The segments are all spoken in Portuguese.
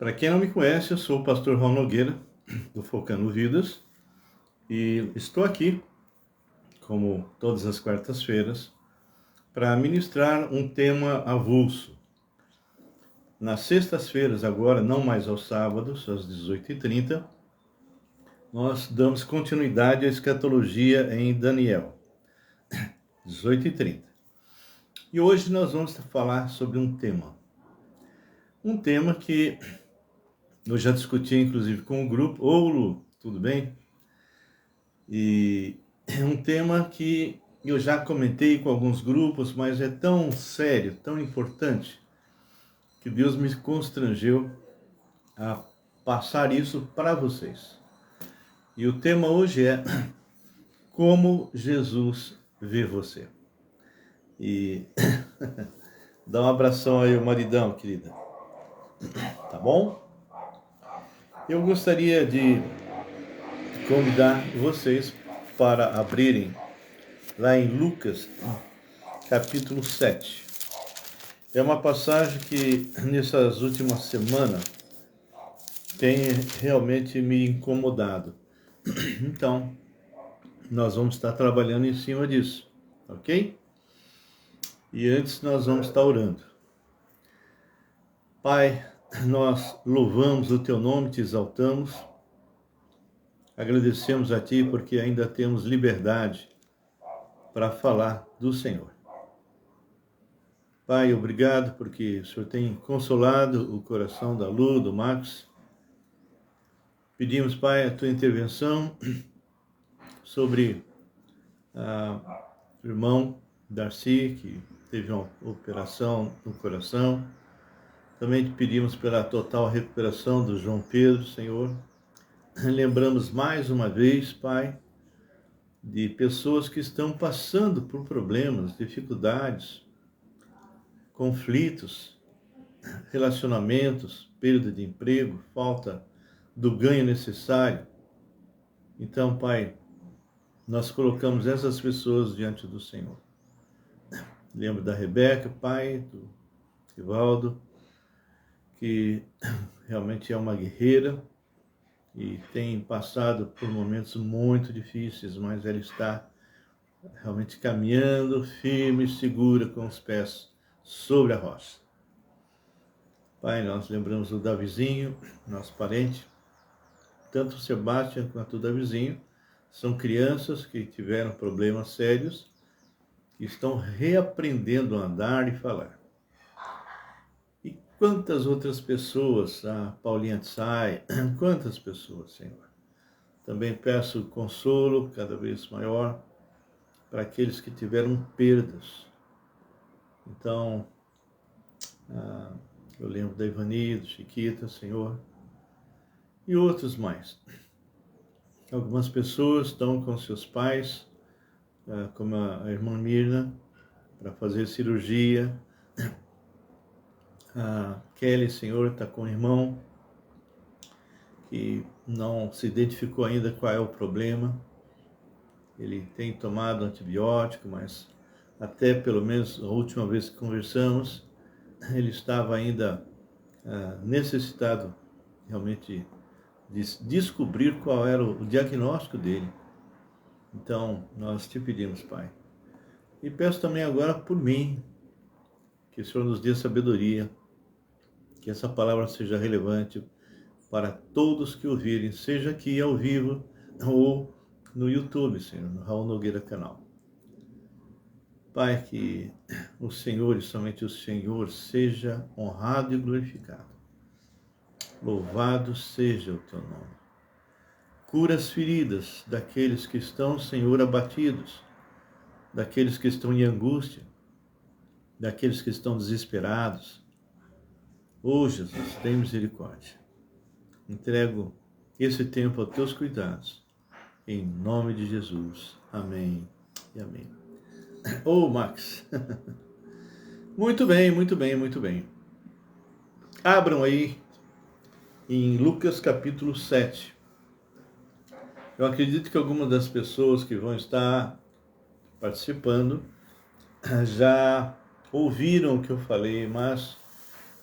Para quem não me conhece, eu sou o pastor Raul Nogueira, do Focando Vidas, e estou aqui, como todas as quartas-feiras, para ministrar um tema avulso. Nas sextas-feiras, agora, não mais aos sábados, às 18h30, nós damos continuidade à escatologia em Daniel, 18h30. E hoje nós vamos falar sobre um tema que eu já discuti, inclusive, com o grupo. Ô, Lu, tudo bem? E é um tema que eu já comentei com alguns grupos, mas é tão sério, tão importante, que Deus me constrangeu a passar isso para vocês. E o tema hoje é como Jesus vê você. E dá um abração aí, o maridão, querida. Tá bom? Eu gostaria de convidar vocês para abrirem lá em Lucas, capítulo 7. É uma passagem que nessas últimas semanas tem realmente me incomodado. Então, nós vamos estar trabalhando em cima disso, ok? E antes nós vamos estar orando. Pai, nós louvamos o Teu nome, te exaltamos, agradecemos a Ti porque ainda temos liberdade para falar do Senhor. Pai, obrigado porque o Senhor tem consolado o coração da Lu, do Max. Pedimos, Pai, a Tua intervenção sobre o irmão Darcy, que teve uma operação no coração. Também te pedimos pela total recuperação do João Pedro, Senhor. Lembramos mais uma vez, Pai, de pessoas que estão passando por problemas, dificuldades, conflitos, relacionamentos, perda de emprego, falta do ganho necessário. Então, Pai, nós colocamos essas pessoas diante do Senhor. Lembro da Rebeca, pai, do Rivaldo, que realmente é uma guerreira e tem passado por momentos muito difíceis, mas ela está realmente caminhando firme e segura com os pés sobre a rocha. Pai, nós lembramos do Davizinho, nosso parente. Tanto o Sebastião quanto o Davizinho são crianças que tiveram problemas sérios, que estão reaprendendo a andar e falar. E quantas outras pessoas, a Paulinha Tsai, quantas pessoas, Senhor. Também peço consolo cada vez maior para aqueles que tiveram perdas. Então, eu lembro da Ivani, do Chiquita, Senhor, e outros mais. Algumas pessoas estão com seus pais, como a irmã Mirna, para fazer cirurgia. A Kelly, Senhor, está com um irmão que não se identificou ainda qual é o problema. Ele tem tomado antibiótico, mas até pelo menos a última vez que conversamos, ele estava ainda necessitado realmente de descobrir qual era o diagnóstico dele. Então, nós te pedimos, Pai. E peço também agora por mim, que o Senhor nos dê sabedoria, que essa palavra seja relevante para todos que ouvirem, seja aqui ao vivo ou no YouTube, Senhor, no Raul Nogueira canal. Pai, que o Senhor e somente o Senhor seja honrado e glorificado. Louvado seja o Teu nome. Cura as feridas daqueles que estão, Senhor, abatidos, daqueles que estão em angústia, daqueles que estão desesperados. Ô Jesus, tem misericórdia. Entrego esse tempo aos Teus cuidados. Em nome de Jesus. Amém e amém. Ô Max. Muito bem, muito bem, muito bem. Abram aí em Lucas capítulo 7. Eu acredito que algumas das pessoas que vão estar participando já ouviram o que eu falei, mas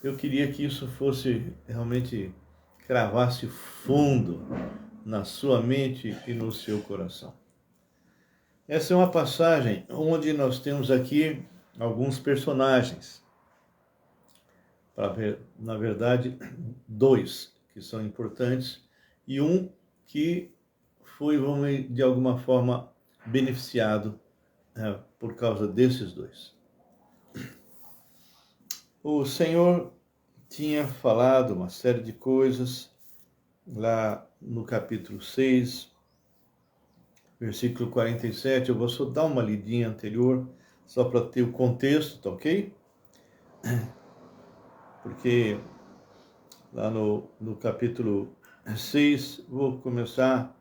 eu queria que isso fosse realmente cravasse fundo na sua mente e no seu coração. Essa é uma passagem onde nós temos aqui alguns personagens. Na verdade, dois que são importantes e um que foi, de alguma forma, beneficiado por causa desses dois. O Senhor tinha falado uma série de coisas lá no capítulo 6, versículo 47. Eu vou só dar uma lidinha anterior, só para ter o contexto, tá ok? Porque lá no capítulo 6, vou começar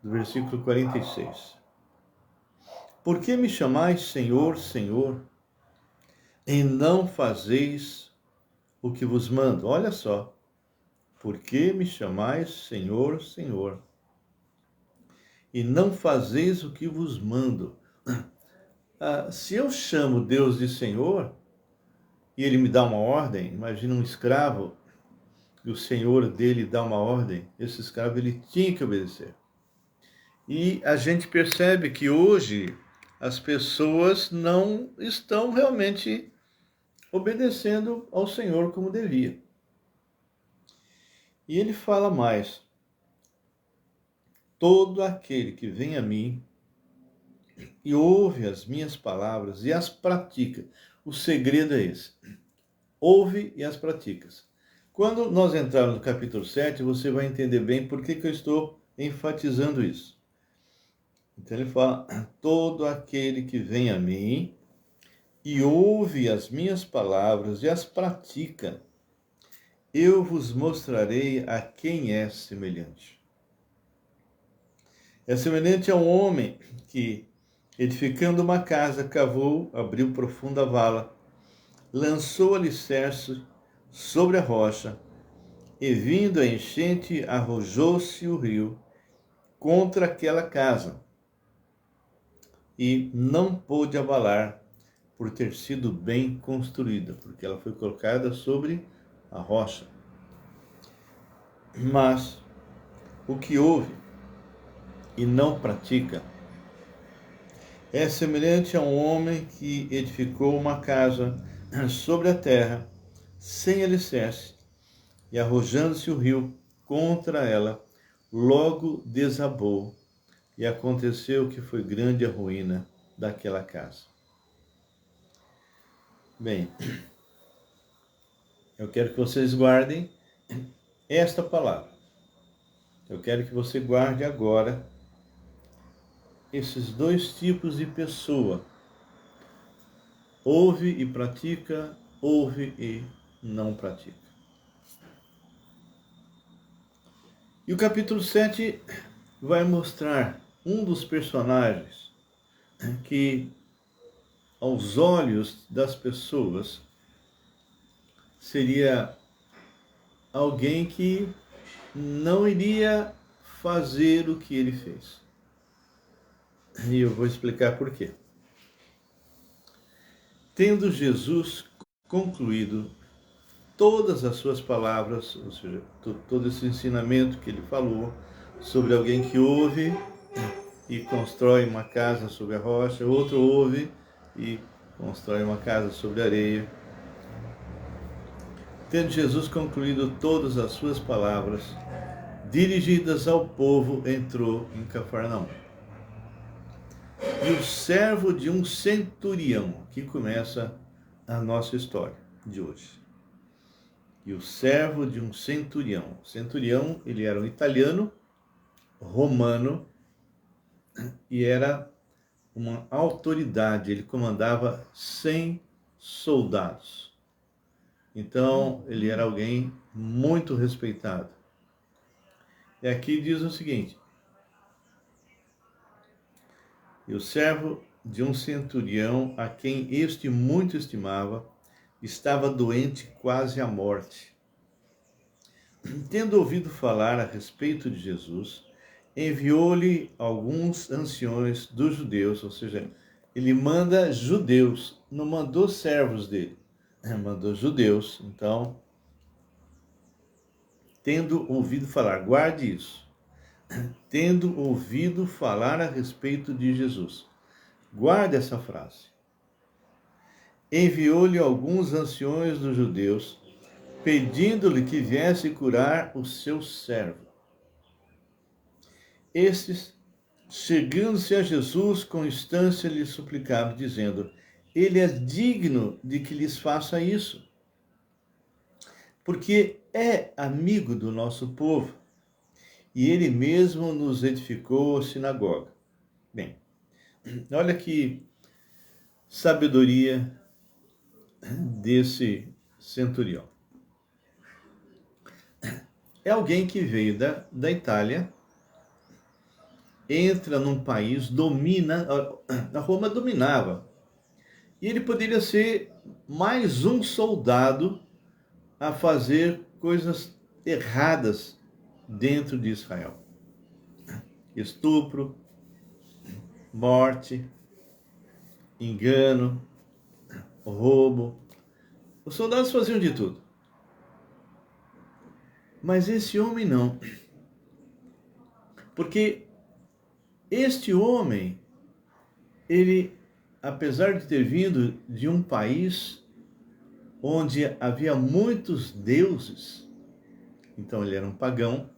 do versículo 46. Por que me chamais Senhor, Senhor, e não fazeis o que vos mando? Olha só. Por que me chamais Senhor, Senhor, e não fazeis o que vos mando? Se eu chamo Deus de Senhor, e ele me dá uma ordem, imagina um escravo, e o senhor dele dá uma ordem, esse escravo ele tinha que obedecer. E a gente percebe que hoje as pessoas não estão realmente obedecendo ao Senhor como devia. E ele fala mais: todo aquele que vem a mim e ouve as minhas palavras e as pratica. O segredo é esse: ouve e as praticas. Quando nós entrarmos no capítulo 7, você vai entender bem por que eu estou enfatizando isso. Então ele fala: todo aquele que vem a mim e ouve as minhas palavras e as pratica, eu vos mostrarei a quem é semelhante. É semelhante a um homem que, edificando uma casa, cavou, abriu profunda vala, lançou alicerce sobre a rocha, e vindo a enchente, arrojou-se o rio contra aquela casa, e não pôde abalar, por ter sido bem construída, porque ela foi colocada sobre a rocha. Mas o que ouve e não pratica é semelhante a um homem que edificou uma casa sobre a terra, sem alicerce, e arrojando-se o rio contra ela, logo desabou, e aconteceu que foi grande a ruína daquela casa. Bem, eu quero que vocês guardem esta palavra. Eu quero que você guarde agora esses dois tipos de pessoa. Ouve e pratica, ouve e não pratica. E o capítulo 7 vai mostrar um dos personagens que, aos olhos das pessoas, seria alguém que não iria fazer o que ele fez. E eu vou explicar por quê. Tendo Jesus concluído todas as suas palavras, ou seja, todo esse ensinamento que ele falou sobre alguém que ouve e constrói uma casa sobre a rocha, outro ouve e constrói uma casa sobre a areia. Tendo Jesus concluído todas as suas palavras, dirigidas ao povo, entrou em Cafarnaum. E o servo de um centurião, que começa a nossa história de hoje. E o servo de um centurião. Centurião, ele era um italiano, romano, e era uma autoridade, ele comandava 100 soldados. Então, ele era alguém muito respeitado. E aqui diz o seguinte: e o servo de um centurião, a quem este muito estimava, estava doente quase à morte. Tendo ouvido falar a respeito de Jesus, enviou-lhe alguns anciões dos judeus, ou seja, ele manda judeus, não mandou servos dele, mandou judeus. Então, tendo ouvido falar, guarde isso, tendo ouvido falar a respeito de Jesus. Guarde essa frase. Enviou-lhe alguns anciões dos judeus, pedindo-lhe que viesse curar o seu servo. Estes, chegando-se a Jesus, com instância lhe suplicaram, dizendo: ele é digno de que lhes faça isso, porque é amigo do nosso povo, e ele mesmo nos edificou a sinagoga. Bem, olha que sabedoria desse centurião. É alguém que veio da Itália, entra num país, domina, a Roma dominava, e ele poderia ser mais um soldado a fazer coisas erradas dentro de Israel. Estupro, morte, engano, roubo. Os soldados faziam de tudo. Mas esse homem não. Porque este homem, ele, apesar de ter vindo de um país onde havia muitos deuses, então ele era um pagão,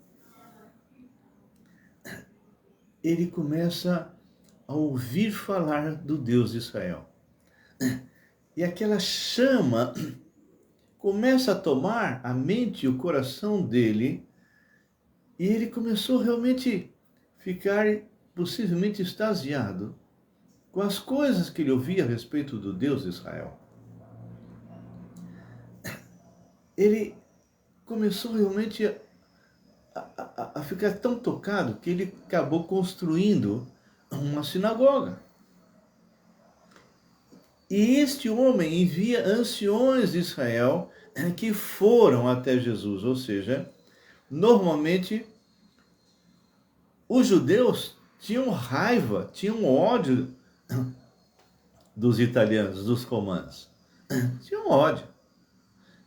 ele começa a ouvir falar do Deus de Israel. E aquela chama começa a tomar a mente e o coração dele, e ele começou realmente a ficar possivelmente extasiado com as coisas que ele ouvia a respeito do Deus de Israel. Ele começou realmente a ficar tão tocado que ele acabou construindo uma sinagoga. E este homem envia anciões de Israel que foram até Jesus, ou seja, normalmente os judeus tinham raiva, tinham ódio dos italianos, dos romanos. Tinham ódio.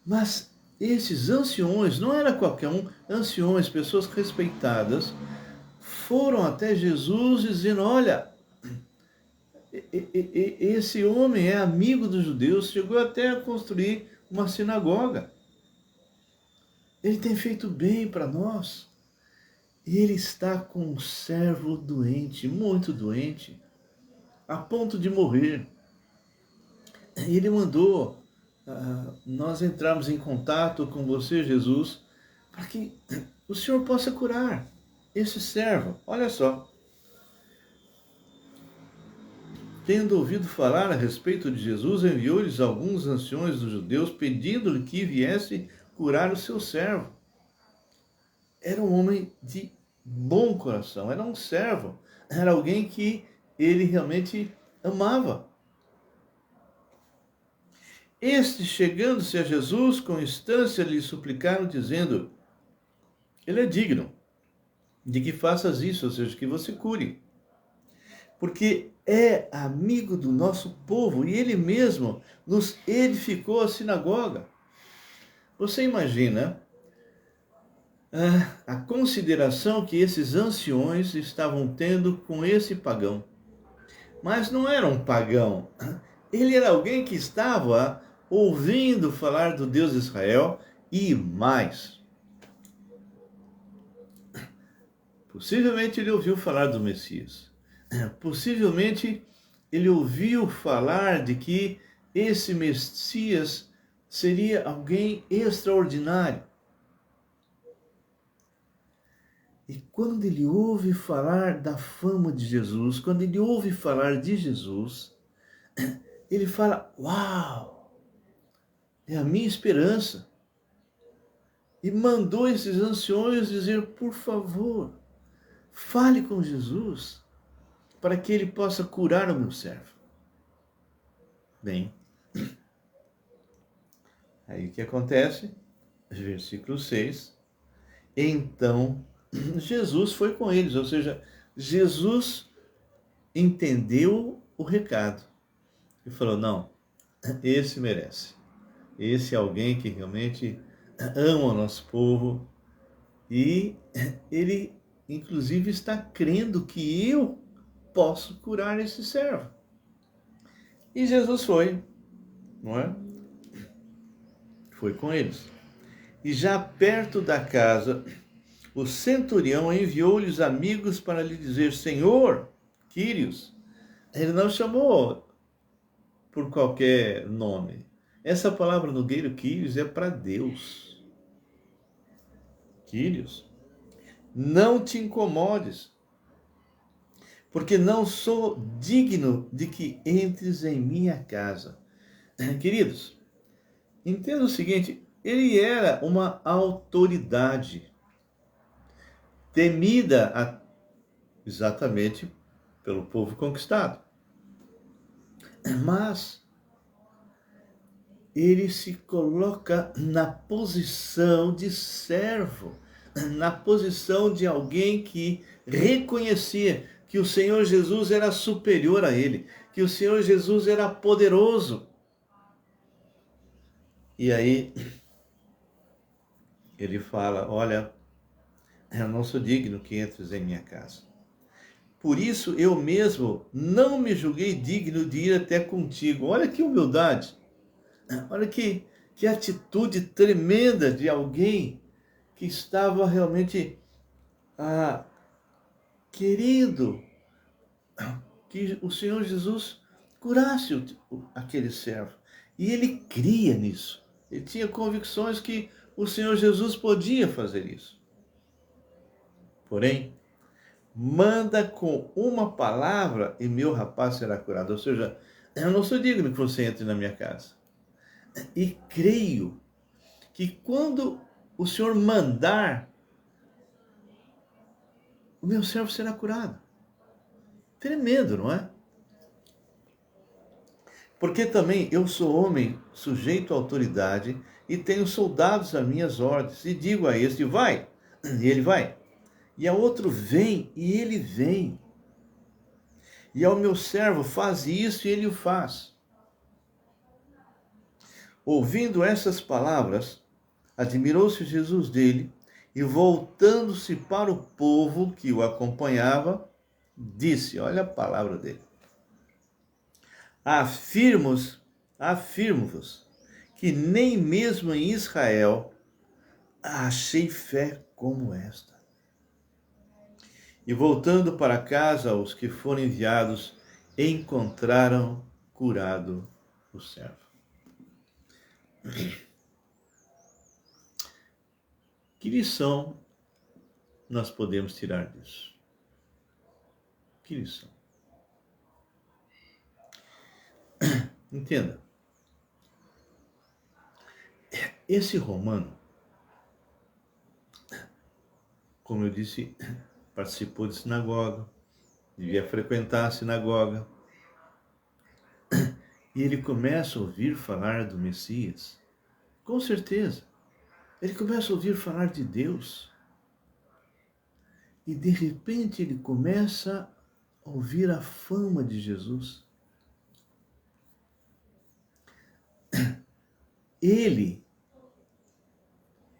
Mas esses anciões, não era qualquer um, anciões, pessoas respeitadas, foram até Jesus dizendo: olha, esse homem é amigo dos judeus, chegou até a construir uma sinagoga. Ele tem feito bem para nós. E ele está com um servo doente, muito doente, a ponto de morrer. E ele mandou nós entrarmos em contato com você, Jesus, para que o Senhor possa curar esse servo. Olha só. Tendo ouvido falar a respeito de Jesus, enviou-lhes alguns anciões dos judeus, pedindo-lhe que viesse curar o seu servo. Era um homem de bom coração, era um servo, era alguém que ele realmente amava. Estes, chegando-se a Jesus, com instância lhe suplicaram, dizendo: ele é digno de que faças isso, ou seja, que você cure, porque é amigo do nosso povo e ele mesmo nos edificou a sinagoga. Você imagina a consideração que esses anciões estavam tendo com esse pagão. Mas não era um pagão, ele era alguém que estava ouvindo falar do Deus de Israel e mais. Possivelmente ele ouviu falar do Messias. Possivelmente ele ouviu falar de que esse Messias seria alguém extraordinário. E quando ele ouve falar da fama de Jesus, quando ele ouve falar de Jesus, ele fala: uau, é a minha esperança. E mandou esses anciões dizer: por favor, fale com Jesus, para que ele possa curar o meu servo. Bem, aí o que acontece? Versículo 6. Então, Jesus foi com eles, ou seja, Jesus entendeu o recado e falou: não, esse merece. Esse é alguém que realmente ama o nosso povo E ele, inclusive, está crendo que eu posso curar esse servo. E Jesus foi, não é? Foi com eles. E já perto da casa, o centurião enviou-lhe os amigos para lhe dizer: Senhor, Quírios. Ele não chamou por qualquer nome. Essa palavra no grego, Quírios, é para Deus. Quírios, não te incomodes, porque não sou digno de que entres em minha casa. Queridos, entenda o seguinte, ele era uma autoridade temida exatamente pelo povo conquistado. Mas ele se coloca na posição de servo, na posição de alguém que reconhecia que o Senhor Jesus era superior a ele, que o Senhor Jesus era poderoso. E aí ele fala: olha, eu não sou digno que entres em minha casa. Por isso eu mesmo não me julguei digno de ir até contigo. Olha que humildade. Olha que atitude tremenda de alguém que estava realmente querendo que o Senhor Jesus curasse aquele servo. E ele cria nisso. Ele tinha convicções que o Senhor Jesus podia fazer isso. Porém, manda com uma palavra e meu rapaz será curado. Ou seja, eu não sou digno que você entre na minha casa. E creio que quando o Senhor mandar, o meu servo será curado. Tremendo, não é? Porque também eu sou homem sujeito à autoridade e tenho soldados às minhas ordens. E digo a este, vai, e ele vai. E a outro, vem, e ele vem. E ao meu servo, faz isso, e ele o faz. Ouvindo essas palavras, admirou-se Jesus dele, e voltando-se para o povo que o acompanhava, disse, olha a palavra dele: afirmo-vos que nem mesmo em Israel achei fé como esta. E voltando para casa, os que foram enviados encontraram curado o servo. Que lição nós podemos tirar disso? Que lição? Entenda, esse romano, como eu disse, participou de sinagoga, devia frequentar a sinagoga, e ele começa a ouvir falar do Messias, com certeza. Ele começa a ouvir falar de Deus, e de repente ele começa a ouvir a fama de Jesus. Ele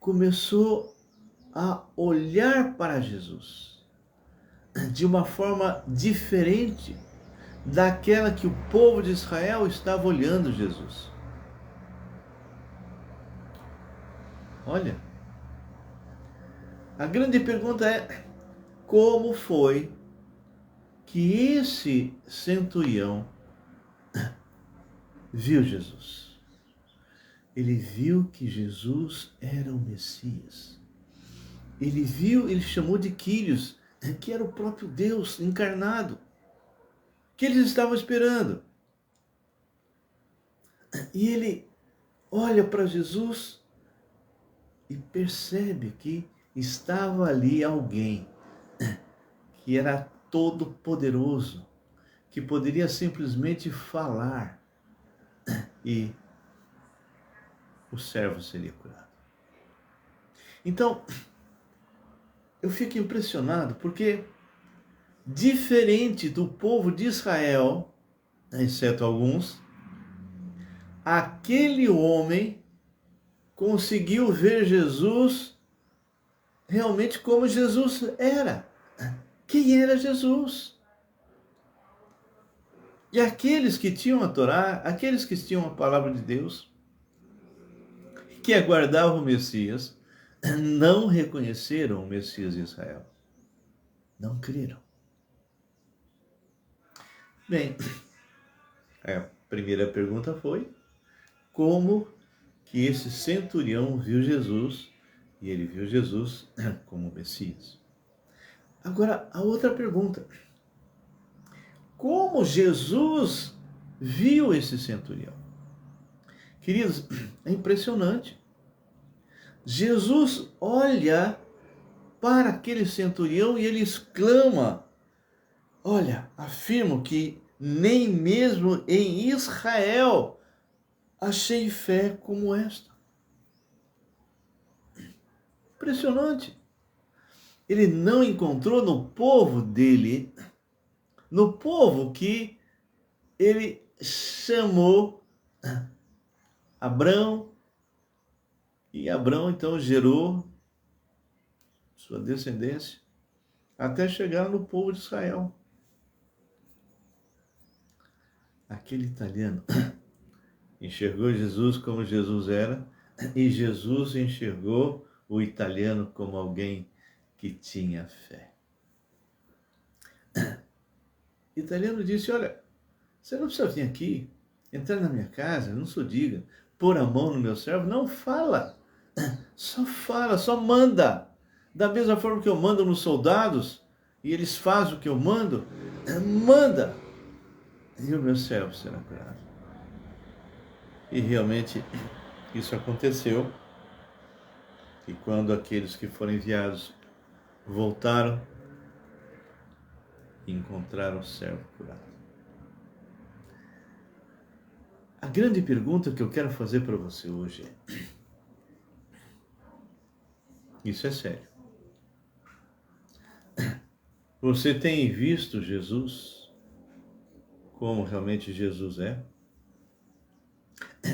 começou a olhar para Jesus de uma forma diferente daquela que o povo de Israel estava olhando Jesus. Olha, a grande pergunta é: como foi que esse centurião viu Jesus? Ele viu que Jesus era o Messias. Ele viu, ele chamou de Quírios, que era o próprio Deus encarnado, que eles estavam esperando. E ele olha para Jesus e percebe que estava ali alguém que era todo poderoso, que poderia simplesmente falar e o servo seria curado. Então, eu fico impressionado porque, diferente do povo de Israel, exceto alguns, aquele homem conseguiu ver Jesus realmente como Jesus era. Quem era Jesus? E aqueles que tinham a Torá, aqueles que tinham a palavra de Deus, que aguardavam o Messias, não reconheceram o Messias de Israel. Não creram. Bem, a primeira pergunta foi: como que esse centurião viu Jesus? E ele viu Jesus como Messias. Agora, a outra pergunta: como Jesus viu esse centurião? Queridos, é impressionante. Jesus olha para aquele centurião e ele exclama: olha, afirmo que nem mesmo em Israel achei fé como esta. Impressionante. Ele não encontrou no povo dele, no povo que ele chamou Abrão, e Abrão então gerou sua descendência até chegar no povo de Israel. Aquele italiano enxergou Jesus como Jesus era, e Jesus enxergou o italiano como alguém que tinha fé. O italiano disse: olha, você não precisa vir aqui, entrar na minha casa, não sou diga, pôr a mão no meu servo, não fala, só manda. Da mesma forma que eu mando nos soldados, e eles fazem o que eu mando, manda, e o meu servo será curado. E realmente isso aconteceu, e quando aqueles que foram enviados voltaram, e encontraram o servo curado. A grande pergunta que eu quero fazer para você hoje é: isso é sério, você tem visto Jesus como realmente Jesus é?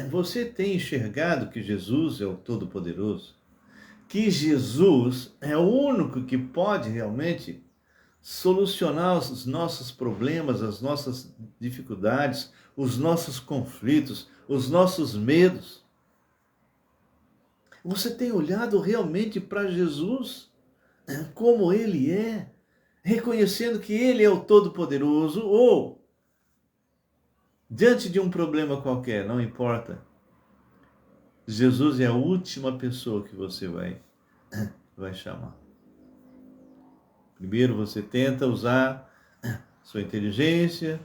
Você tem enxergado que Jesus é o Todo-Poderoso? Que Jesus é o único que pode realmente solucionar os nossos problemas, as nossas dificuldades, os nossos conflitos, os nossos medos? Você tem olhado realmente para Jesus como Ele é, reconhecendo que Ele é o Todo-Poderoso, ou diante de um problema qualquer, não importa, Jesus é a última pessoa que você vai chamar? Primeiro você tenta usar sua inteligência,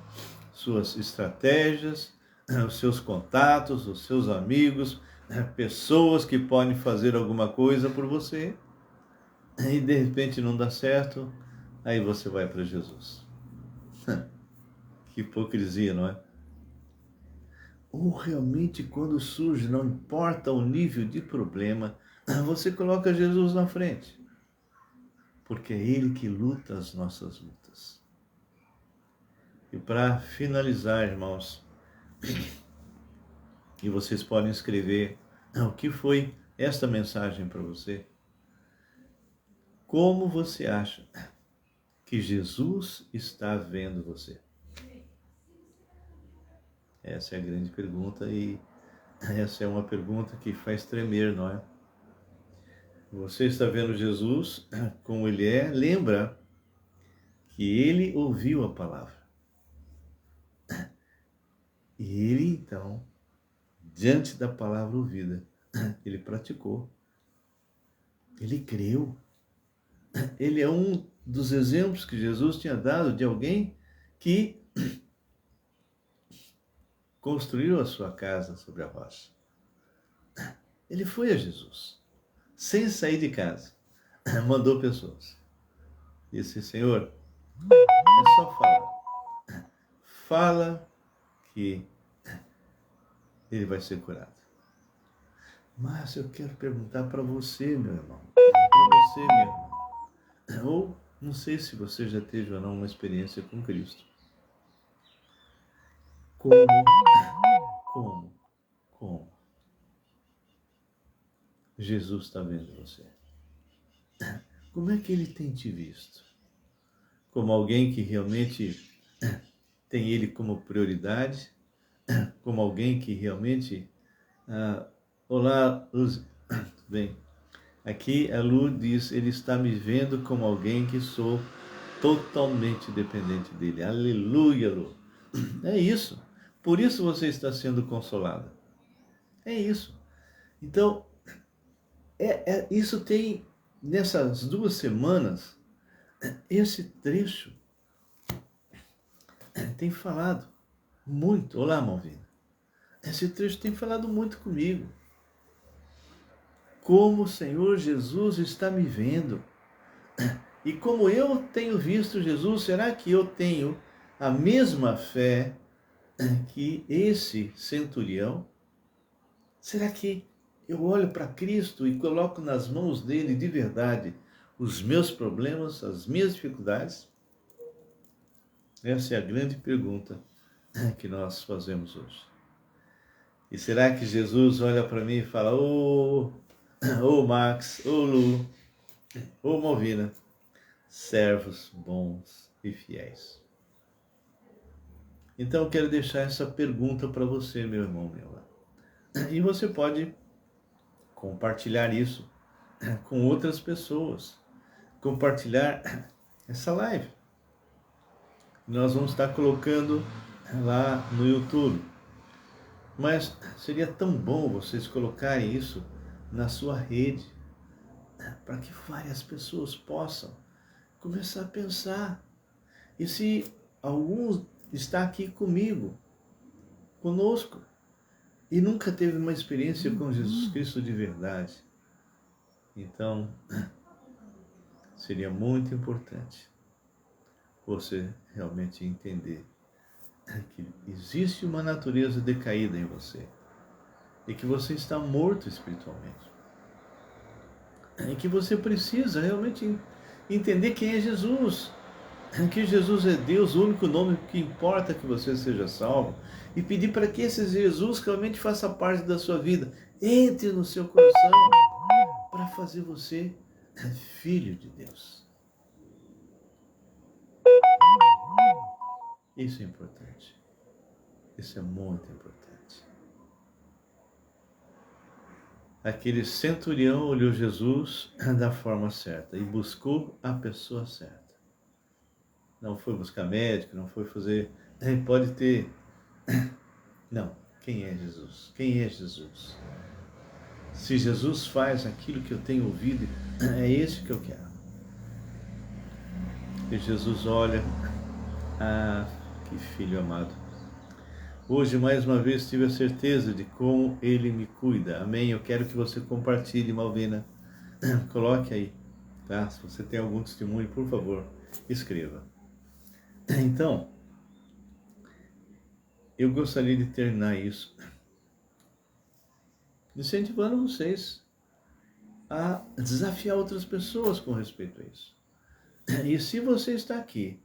suas estratégias, os seus contatos, os seus amigos, pessoas que podem fazer alguma coisa por você, e de repente não dá certo, aí você vai para Jesus. Que hipocrisia, não é? Ou realmente quando surge, não importa o nível de problema, você coloca Jesus na frente, porque é Ele que luta as nossas lutas. E para finalizar, irmãos, e vocês podem escrever o que foi esta mensagem para você. Como você acha que Jesus está vendo você? Essa é a grande pergunta, e essa é uma pergunta que faz tremer, não é? Você está vendo Jesus como Ele é? Lembra que Ele ouviu a palavra. E Ele, então, diante da palavra ouvida, Ele praticou. Ele creu. Ele é um dos exemplos que Jesus tinha dado de alguém que construiu a sua casa sobre a rocha. Ele foi a Jesus, sem sair de casa, mandou pessoas. Disse: Senhor, é só falar. Fala que ele vai ser curado. Mas eu quero perguntar para você, meu irmão, para você, minha irmã, ou não sei se você já teve ou não uma experiência com Cristo. Como Jesus está vendo você? Como é que ele tem te visto? Como alguém que realmente tem ele como prioridade? Como alguém que realmente... olá, Luz. Bem, aqui a Lu diz, ele está me vendo como alguém que sou totalmente dependente dele. Aleluia, Lu. É isso. Por isso você está sendo consolada. É isso. Então, isso tem, nessas 2 semanas, esse trecho tem falado muito. Olá, Malvina. Esse trecho tem falado muito comigo. Como o Senhor Jesus está me vendo. E como eu tenho visto Jesus, será que eu tenho a mesma fé que esse centurião? Será que eu olho para Cristo e coloco nas mãos dele de verdade os meus problemas, as minhas dificuldades? Essa é a grande pergunta que nós fazemos hoje. E será que Jesus olha para mim e fala, Max, Lu, Malvina, servos bons e fiéis? Então eu quero deixar essa pergunta para você, meu irmão, meu irmão. E você pode compartilhar isso com outras pessoas. Compartilhar essa live. Nós vamos estar colocando lá no YouTube. Mas seria tão bom vocês colocarem isso na sua rede, para que várias pessoas possam começar a pensar. E se algum está aqui conosco, e nunca teve uma experiência com Jesus Cristo de verdade, então seria muito importante você realmente entender que existe uma natureza decaída em você e que você está morto espiritualmente e que você precisa realmente entender quem é Jesus, que Jesus é Deus, o único nome que importa que você seja salvo, e pedir para que esse Jesus realmente faça parte da sua vida, entre no seu coração para fazer você filho de Deus. Isso é importante. Isso é muito importante. Aquele centurião olhou Jesus da forma certa e buscou a pessoa certa. Não foi buscar médico, não foi fazer... Pode ter... Não. Quem é Jesus? Quem é Jesus? Se Jesus faz aquilo que eu tenho ouvido, é esse que eu quero. E Jesus olha... que filho amado. Hoje, mais uma vez, tive a certeza de como Ele me cuida. Amém? Eu quero que você compartilhe, Malvina. Coloque aí, tá? Se você tem algum testemunho, por favor, escreva. Então, eu gostaria de terminar isso incentivando vocês a desafiar outras pessoas com respeito a isso. E se você está aqui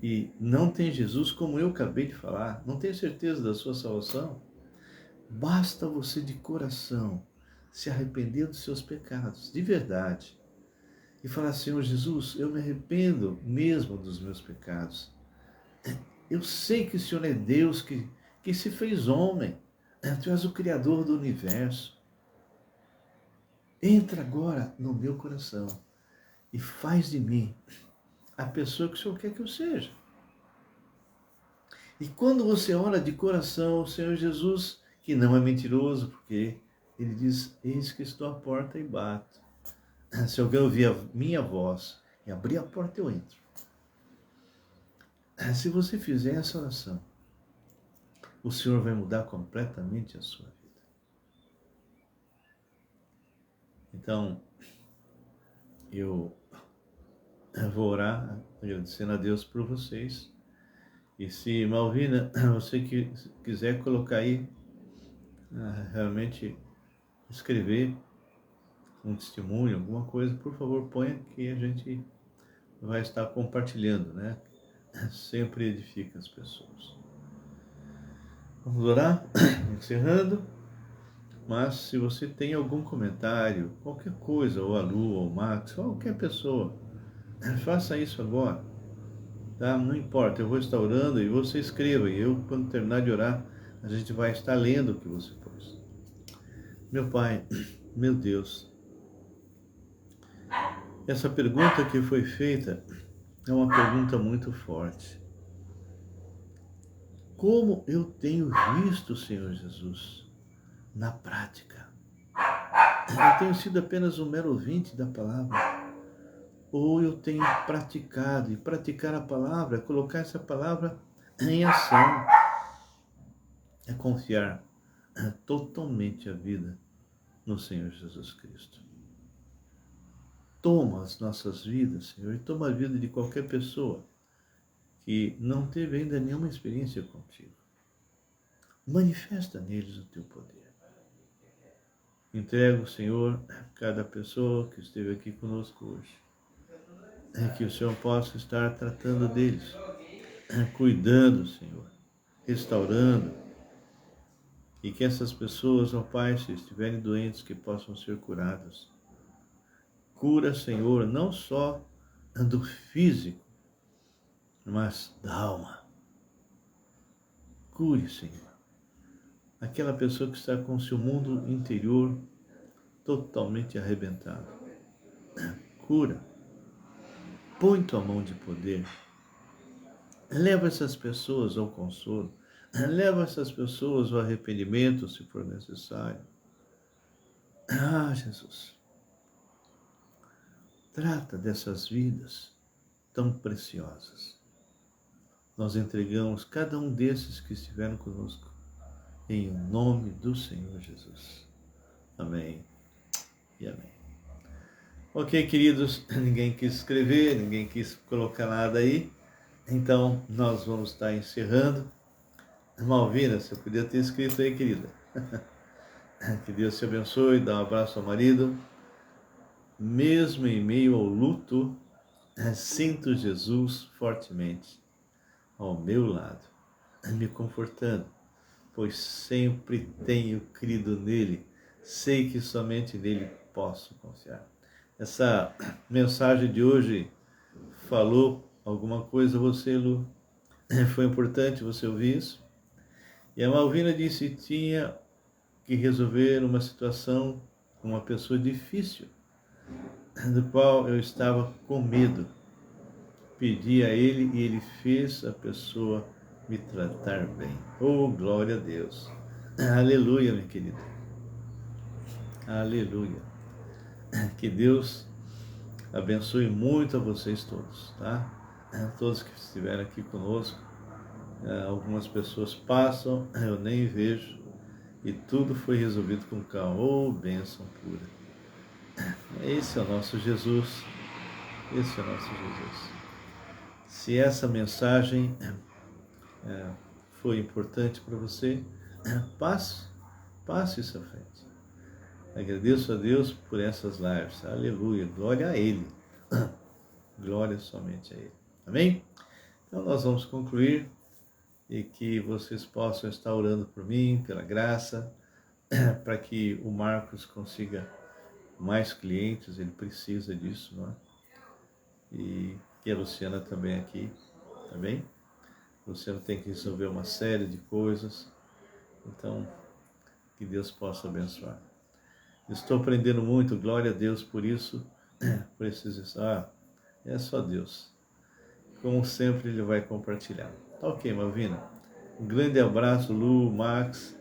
e não tem Jesus, como eu acabei de falar, não tem certeza da sua salvação, basta você de coração se arrepender dos seus pecados, de verdade, e falar, Senhor Jesus, eu me arrependo mesmo dos meus pecados. Eu sei que o Senhor é Deus que se fez homem, Tu és o Criador do universo. Entra agora no meu coração e faz de mim a pessoa que o Senhor quer que eu seja. E quando você ora de coração, o Senhor Jesus, que não é mentiroso, porque Ele diz, eis que estou à porta e bato. Se alguém ouvir a minha voz e abrir a porta, eu entro. Se você fizer essa oração, o Senhor vai mudar completamente a sua vida. Então, eu vou orar, agradecendo a Deus por vocês. E se, Malvina, você que quiser colocar aí, realmente escrever um testemunho, alguma coisa, por favor, ponha que a gente vai estar compartilhando, né? Sempre edifica as pessoas. Vamos orar? Encerrando. Mas se você tem algum comentário, qualquer coisa, ou a Lu, ou o Max, ou qualquer pessoa, faça isso agora, tá? Não importa, eu vou estar orando e você escreva, e eu, quando terminar de orar, a gente vai estar lendo o que você pôs. Meu Pai, meu Deus, essa pergunta que foi feita é uma pergunta muito forte. Como eu tenho visto, Senhor Jesus, na prática? Eu tenho sido apenas um mero ouvinte da palavra? Ou eu tenho praticado? E praticar a palavra é colocar essa palavra em ação. É confiar totalmente a vida no Senhor Jesus Cristo. Toma as nossas vidas, Senhor, e toma a vida de qualquer pessoa que não teve ainda nenhuma experiência contigo. Manifesta neles o teu poder. Entrego, Senhor, cada pessoa que esteve aqui conosco hoje. Que o Senhor possa estar tratando deles, cuidando, Senhor, restaurando. E que essas pessoas, ó Pai, se estiverem doentes, que possam ser curadas. Cura, Senhor, não só do físico, mas da alma. Cure, Senhor, aquela pessoa que está com seu mundo interior totalmente arrebentado. Cura. Põe tua mão de poder. Leva essas pessoas ao consolo. Leva essas pessoas ao arrependimento, se for necessário. Ah, Jesus. Trata dessas vidas tão preciosas. Nós entregamos cada um desses que estiveram conosco em nome do Senhor Jesus. Amém e amém. Ok, queridos, ninguém quis escrever, ninguém quis colocar nada aí, então nós vamos estar encerrando. Malvina, você podia ter escrito aí, querida. Que Deus te abençoe, dá um abraço ao marido. Mesmo em meio ao luto, sinto Jesus fortemente ao meu lado, me confortando, pois sempre tenho crido nele, sei que somente nele posso confiar. Essa mensagem de hoje falou alguma coisa a você, Lu? Foi importante você ouvir isso? E a Malvina disse que tinha que resolver uma situação com uma pessoa difícil, do qual eu estava com medo. Pedi a ele e ele fez a pessoa me tratar bem. Oh, glória a Deus. Aleluia, minha querida. Aleluia. Que Deus abençoe muito a vocês todos, tá? Todos que estiveram aqui conosco. Algumas pessoas passam, eu nem vejo, e tudo foi resolvido com calma. Oh, bênção pura. Esse é o nosso Jesus. Esse é o nosso Jesus. Se essa mensagem foi importante para você, passe isso à frente. Agradeço a Deus por essas lives. Aleluia. Glória a Ele. Glória somente a Ele. Amém? Então nós vamos concluir e que vocês possam estar orando por mim, pela graça, para que o Marcos consiga mais clientes, ele precisa disso, não é? E que a Luciana também aqui, tá bem? A Luciana tem que resolver uma série de coisas, então que Deus possa abençoar. Estou aprendendo muito, glória a Deus por isso, por esses... é só Deus. Como sempre, Ele vai compartilhar. Tá ok, Malvina? Um grande abraço, Lu, Max.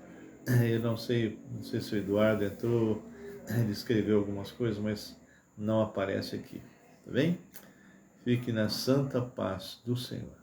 Eu não sei se o Eduardo entrou, ele escreveu algumas coisas, mas não aparece aqui, tá bem? Fique na santa paz do Senhor.